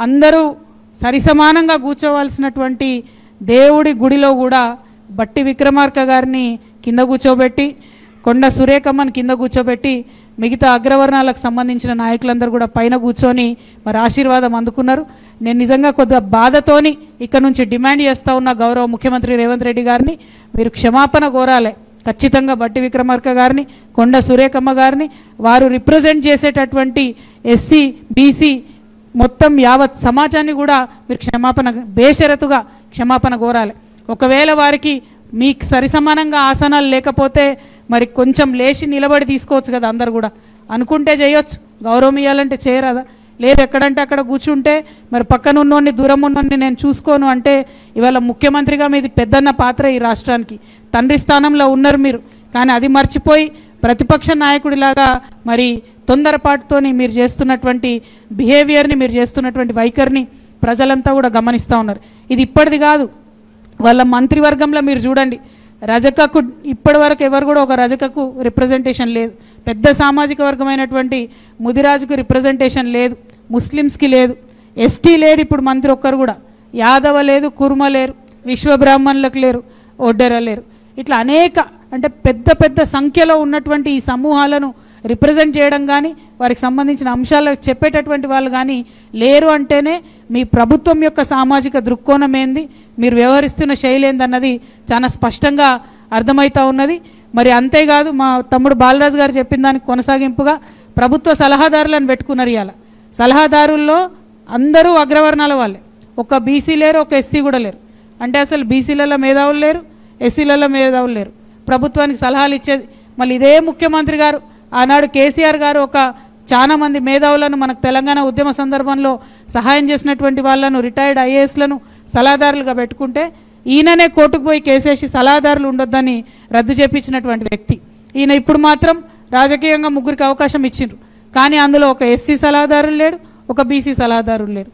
అందరూ సరిసమానంగా కూర్చోవాల్సినటువంటి దేవుడి గుడిలో కూడా బట్టి విక్రమార్క గారిని కింద కూర్చోబెట్టి, కొండ సురేఖమ్మని కింద కూర్చోబెట్టి, మిగతా అగ్రవర్ణాలకు సంబంధించిన నాయకులందరూ కూడా పైన కూర్చొని మరి ఆశీర్వాదం అందుకున్నారు. నేను నిజంగా కొద్దిగా బాధతోని ఇక్కడ నుంచి డిమాండ్ చేస్తూ ఉన్న గౌరవ ముఖ్యమంత్రి రేవంత్ రెడ్డి గారిని మీరు క్షమాపణ కోరాలి. ఖచ్చితంగా బట్టి విక్రమార్క గారిని, కొండ సురేఖమ్మ గారిని, వారు రిప్రజెంట్ చేసేటటువంటి ఎస్సీ బీసీ మొత్తం యావత్ సమాజాన్ని కూడా మీరు క్షమాపణ బేషరతుగా క్షమాపణ కోరాలి. ఒకవేళ వారికి మీకు సరిసమానంగా ఆసనాలు లేకపోతే మరి కొంచెం లేచి నిలబడి తీసుకోవచ్చు కదా, అందరు కూడా అనుకుంటే చేయొచ్చు. గౌరవం ఇవ్వాలంటే చేయరాదా? లేదు ఎక్కడంటే అక్కడ కూర్చుంటే మరి పక్కన ఉన్నోడిని దూరం ఉన్నోడిని నేను చూసుకోను అంటే ఇవాళ ముఖ్యమంత్రిగా మీది పెద్దన్న పాత్ర ఈ రాష్ట్రానికి, తండ్రి స్థానంలో ఉన్నారు మీరు. కానీ అది మర్చిపోయి ప్రతిపక్ష నాయకుడిలాగా మరి తొందరపాటుతోని మీరు చేస్తున్నటువంటి బిహేవియర్ని, మీరు చేస్తున్నటువంటి వైఖరిని ప్రజలంతా కూడా గమనిస్తూ ఉన్నారు. ఇది ఇప్పటిది కాదు, వాళ్ళ మంత్రివర్గంలో మీరు చూడండి, రజకకు ఇప్పటి వరకు ఎవరు కూడా ఒక రజకకు రిప్రజెంటేషన్ లేదు. పెద్ద సామాజిక వర్గమైనటువంటి ముదిరాజుకు రిప్రజెంటేషన్ లేదు, ముస్లిమ్స్కి లేదు, ఎస్టీ లేడు ఇప్పుడు మంత్రి ఒక్కరు కూడా, యాదవ లేదు, కుర్మ లేరు, విశ్వబ్రాహ్మణులకు లేరు, ఒడ్డెర లేరు. ఇట్లా అనేక అంటే పెద్ద పెద్ద సంఖ్యలో ఉన్నటువంటి ఈ సమూహాలను రిప్రజెంట్ చేయడం కానీ వారికి సంబంధించిన అంశాలు చెప్పేటటువంటి వాళ్ళు కానీ లేరు అంటేనే మీ ప్రభుత్వం యొక్క సామాజిక దృక్కోణం ఏంది, మీరు వ్యవహరిస్తున్న శైలి ఏందన్నది చాలా స్పష్టంగా అర్థమవుతూ ఉన్నది. మరి అంతేకాదు మా తమ్ముడు బాలరాజు గారు చెప్పిన దానికి కొనసాగింపుగా ప్రభుత్వ సలహాదారులను పెట్టుకున్నారు. ఇవాళ సలహాదారుల్లో అందరూ అగ్రవర్ణాల వాళ్ళే, ఒక బీసీ లేరు, ఒక ఎస్సీ కూడా లేరు. అంటే అసలు బీసీలలో మేధావులు లేరు, ఎస్సీలలో మేధావులు లేరు, ప్రభుత్వానికి సలహాలు ఇచ్చేది. మళ్ళీ ఇదే ముఖ్యమంత్రి గారు ఆనాడు కేసీఆర్ గారు ఒక చాలా మంది మేధావులను మనకు తెలంగాణ ఉద్యమ సందర్భంలో సహాయం చేసినటువంటి వాళ్ళను, రిటైర్డ్ ఐఏఎస్లను సలహాదారులుగా పెట్టుకుంటే ఈయననే కోర్టుకు పోయి కేసేసి సలహాదారులు ఉండొద్దని రద్దు చేపించినటువంటి వ్యక్తి ఈయన. ఇప్పుడు మాత్రం రాజకీయంగా ముగ్గురికి అవకాశం ఇచ్చిండ్రు, కానీ అందులో ఒక ఎస్సీ సలహాదారులు లేడు, ఒక బీసీ సలహాదారులు లేరు.